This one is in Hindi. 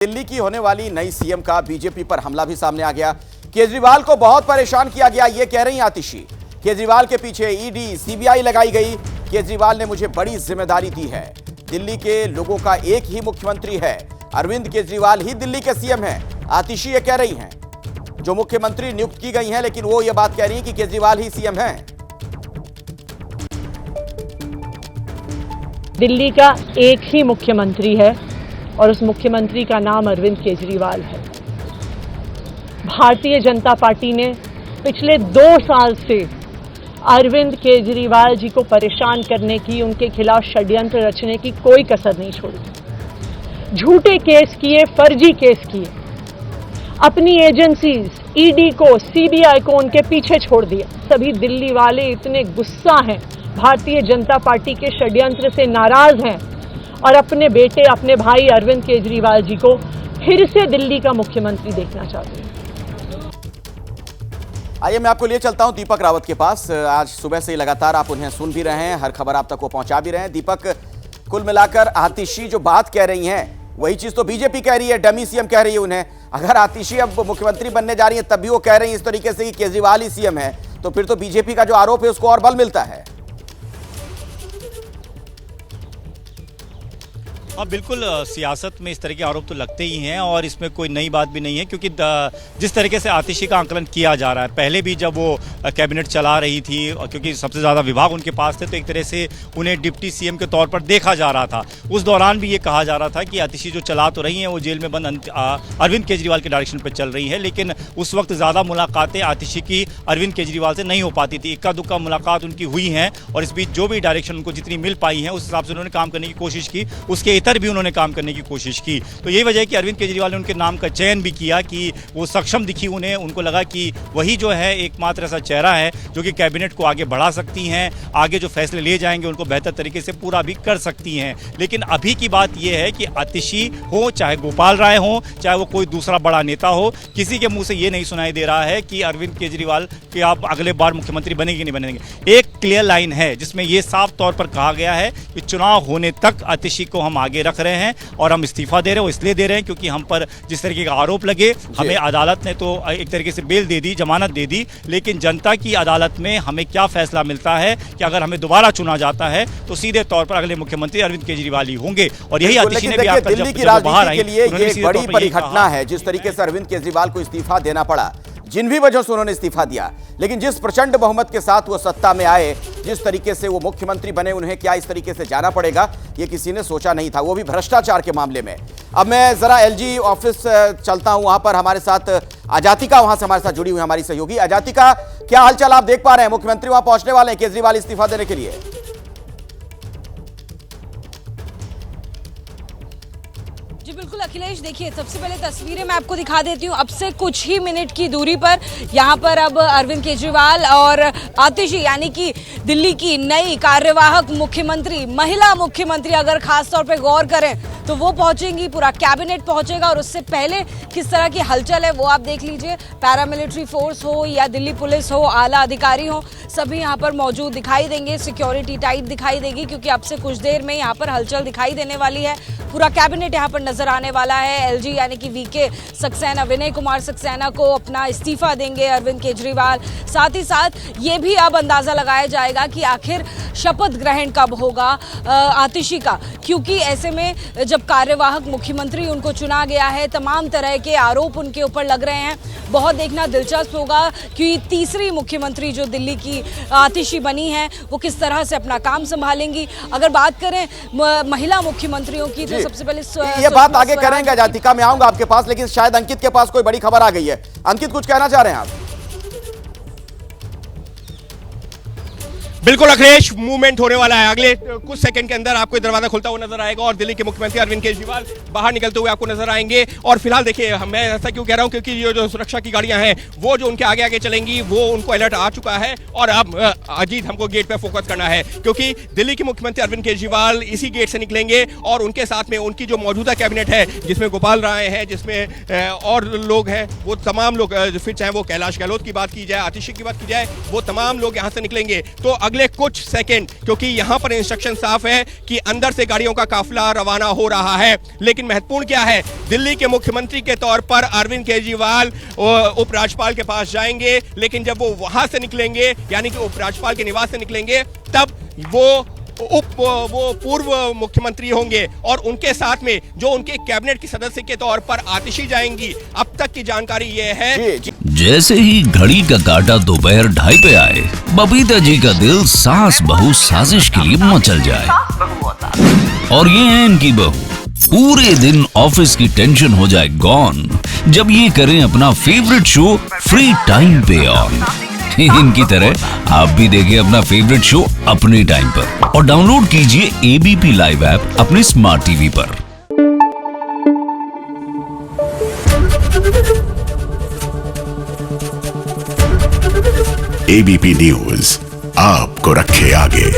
दिल्ली की होने वाली नई सीएम का बीजेपी पर हमला भी सामने आ गया। केजरीवाल को बहुत परेशान किया गया, ये कह रही आतिशी। केजरीवाल के पीछे ईडी, सीबीआई लगाई गई। केजरीवाल ने मुझे बड़ी जिम्मेदारी दी है। दिल्ली के लोगों का एक ही मुख्यमंत्री है, अरविंद केजरीवाल ही दिल्ली के सीएम हैं। आतिशी ये कह रही हैं, जो मुख्यमंत्री नियुक्त की गई हैं, लेकिन वो ये बात कह रही हैं कि केजरीवाल ही सीएम हैं। दिल्ली का एक ही मुख्यमंत्री है और उस मुख्यमंत्री का नाम अरविंद केजरीवाल है। भारतीय जनता पार्टी ने पिछले 2 साल से अरविंद केजरीवाल जी को परेशान करने की, उनके खिलाफ षड्यंत्र रचने की कोई कसर नहीं छोड़ी। झूठे केस किए, फर्जी केस किए, अपनी एजेंसीज ईडी को, सीबीआई को उनके पीछे छोड़ दिया। सभी दिल्ली वाले इतने गुस्सा हैं, भारतीय जनता पार्टी के षड्यंत्र से नाराज हैं और अपने बेटे, अपने भाई अरविंद केजरीवाल जी को फिर से दिल्ली का मुख्यमंत्री देखना चाहते हैं। आइए मैं आपको लिए चलता हूं दीपक रावत के पास। आज सुबह से ही लगातार आप उन्हें सुन भी रहे हैं, हर खबर आप तक वो पहुंचा भी रहे हैं। दीपक, कुल मिलाकर आतिशी जो बात कह रही हैं वही चीज तो बीजेपी कह रही है, डमी सीएम कह रही है उन्हें। अगर आतिशी अब मुख्यमंत्री बनने जा रही है तब भी वो कह रही है इस तरीके से कि केजरीवाल ही सीएम है, तो फिर तो बीजेपी का जो आरोप है उसको और बल मिलता है। हाँ बिल्कुल, सियासत में इस तरह के आरोप तो लगते ही हैं और इसमें कोई नई बात भी नहीं है, क्योंकि जिस तरीके से आतिशी का आंकलन किया जा रहा है, पहले भी जब वो कैबिनेट चला रही थी और क्योंकि सबसे ज़्यादा विभाग उनके पास थे, तो एक तरह से उन्हें डिप्टी सीएम के तौर पर देखा जा रहा था। उस दौरान भी ये कहा जा रहा था कि आतिशी जो चला तो रही हैं वो जेल में बंद अरविंद केजरीवाल के डायरेक्शन पर चल रही है, लेकिन उस वक्त ज़्यादा मुलाकातें आतिशी की अरविंद केजरीवाल से नहीं हो पाती थी। इक्का दुक्का मुलाकात उनकी हुई हैं और इस बीच जो भी डायरेक्शन उनको जितनी मिल पाई है उस हिसाब से उन्होंने काम करने की कोशिश की, उसके भी उन्होंने काम करने की कोशिश की। तो यही वजह है कि अरविंद केजरीवाल ने उनके नाम का चयन भी किया कि वो सक्षम दिखी उन्हें, उनको लगा कि वही जो है एकमात्र ऐसा चेहरा है जो कि कैबिनेट को आगे बढ़ा सकती हैं, आगे जो फैसले ले जाएंगे उनको बेहतर तरीके से पूरा भी कर सकती हैं। लेकिन अभी की बात यह है कि आतिशी हो, चाहे गोपाल राय हो, चाहे वो कोई दूसरा बड़ा नेता हो, किसी के मुंह से ये नहीं सुनाई दे रहा है कि अरविंद केजरीवाल के आप अगले बार मुख्यमंत्री बनेंगे नहीं बनेंगे। एक क्लियर लाइन है जिसमें यह साफ तौर पर कहा गया है कि चुनाव होने तक आतिशी को हम आगे रख रहे हैं और हम इस्तीफा दे रहे हैं। वो इसलिए दे रहे हैं क्योंकि हम पर जिस तरीके का आरोप लगे, हमें अदालत ने तो एक तरीके से बेल दे दी, जमानत दे दी, लेकिन जनता की अदालत में हमें क्या फैसला मिलता है कि अगर हमें दोबारा चुना जाता है तो सीधे तौर पर अगले मुख्यमंत्री अरविंद केजरीवाल ही होंगे। और यही आतिशी ने भी आकर दिल्ली की राजनीति के लिए ये बड़ी परिघटना है जिस तरीके से अरविंद केजरीवाल को इस्तीफा देना पड़ा, जिन भी वजहों से उन्होंने इस्तीफा दिया, लेकिन जिस प्रचंड बहुमत के साथ वो सत्ता में आए, जिस तरीके से वो मुख्यमंत्री बने, उन्हें क्या इस तरीके से जाना पड़ेगा ये किसी ने सोचा नहीं था, वो भी भ्रष्टाचार के मामले में। अब मैं जरा एलजी ऑफिस चलता हूं, वहां पर हमारे साथ अजातिका वहां से हमारे साथ जुड़ी हुई हमारी सहयोगी। अजातिका, क्या हालचाल आप देख पा रहे हैं? मुख्यमंत्री वहां पहुंचने वाले हैं केजरीवाल इस्तीफा देने के लिए। जी बिल्कुल अखिलेश, देखिए सबसे पहले तस्वीरें मैं आपको दिखा देती हूँ। अब से कुछ ही मिनट की दूरी पर यहाँ पर अब अरविंद केजरीवाल और आतिशी यानी कि दिल्ली की नई कार्यवाहक मुख्यमंत्री, महिला मुख्यमंत्री अगर खास तौर पे गौर करें तो वो पहुंचेंगी, पूरा कैबिनेट पहुंचेगा। और उससे पहले किस तरह की हलचल है वो आप देख लीजिए। पैरामिलिट्री फोर्स हो या दिल्ली पुलिस हो, आला अधिकारी हो, सभी यहाँ पर मौजूद दिखाई देंगे। सिक्योरिटी टाइट दिखाई देगी क्योंकि अब से कुछ देर में यहाँ पर हलचल दिखाई देने वाली है। पूरा कैबिनेट यहाँ पर नजर आने वाला है। एलजी यानी कि वीके सक्सेना, विनय कुमार सक्सेना को अपना इस्तीफा देंगे अरविंद केजरीवाल। साथ ही साथ ये भी अब अंदाजा लगाया जाएगा कि आखिर शपथ ग्रहण कब होगा आतिशी का, क्योंकि ऐसे में जब कार्यवाहक मुख्यमंत्री उनको चुना गया है, तमाम तरह के आरोप उनके ऊपर लग रहे हैं। बहुत देखना दिलचस्प होगा कि तीसरी मुख्यमंत्री जो दिल्ली की आतिशी बनी है वो किस तरह से अपना काम संभालेंगी। अगर बात करें महिला मुख्यमंत्रियों की तो सबसे पहले ये बात आगे करेंगे अजातिका, मैं आऊंगा आपके पास, लेकिन शायद अंकित के पास कोई बड़ी खबर आ गई है। अंकित, कुछ कहना चाह रहे हैं आप? बिल्कुल अखिलेश, मूवमेंट होने वाला है। अगले कुछ सेकंड के अंदर आपको दरवाजा खुलता हुआ नजर आएगा और दिल्ली के मुख्यमंत्री अरविंद केजरीवाल बाहर निकलते हुए आपको नजर आएंगे। और फिलहाल देखिए, मैं ऐसा क्यों कह रहा हूं, क्योंकि ये जो सुरक्षा की गाड़ियां हैं वो जो उनके आगे आगे चलेंगी, वो उनको अलर्ट आ चुका है। और अब अजीत, हमको गेट पे फोकस करना है क्योंकि दिल्ली के मुख्यमंत्री अरविंद केजरीवाल इसी गेट से निकलेंगे और उनके साथ में उनकी जो मौजूदा कैबिनेट है, जिसमें गोपाल राय है, जिसमें और लोग हैं, वो तमाम लोग, फिर चाहे वो कैलाश गहलोत की बात की जाए, आतिशी की बात की जाए, वो तमाम लोग यहाँ से निकलेंगे। तो अगले कुछ सेकंड, क्योंकि यहां पर इंस्ट्रक्शन साफ है कि अंदर से गाड़ियों का काफिला रवाना हो रहा है। लेकिन महत्वपूर्ण क्या है, दिल्ली के मुख्यमंत्री के तौर पर अरविंद केजरीवाल उपराज्यपाल के पास जाएंगे, लेकिन जब वो वहां से निकलेंगे, यानी कि उपराज्यपाल के निवास से निकलेंगे, तब वो पूर्व मुख्यमंत्री होंगे और उनके साथ में जो उनके कैबिनेट के सदस्य के तौर पर आतिशी जाएंगी। अब तक की जानकारी ये है। जैसे ही घड़ी का काटा दोपहर 2:30 पे आए, बबीता जी का दिल सास बहू साजिश के लिए मचल जाए। और ये है इनकी बहू, पूरे दिन ऑफिस की टेंशन हो जाए गॉन जब ये करें अपना फेवरेट शो फ्री टाइम पे ऑन। इनकी तरह आप भी देखिए अपना फेवरेट शो अपने टाइम पर और डाउनलोड कीजिए एबीपी लाइव ऐप अपने स्मार्ट टीवी पर। एबीपी न्यूज आपको रखे आगे।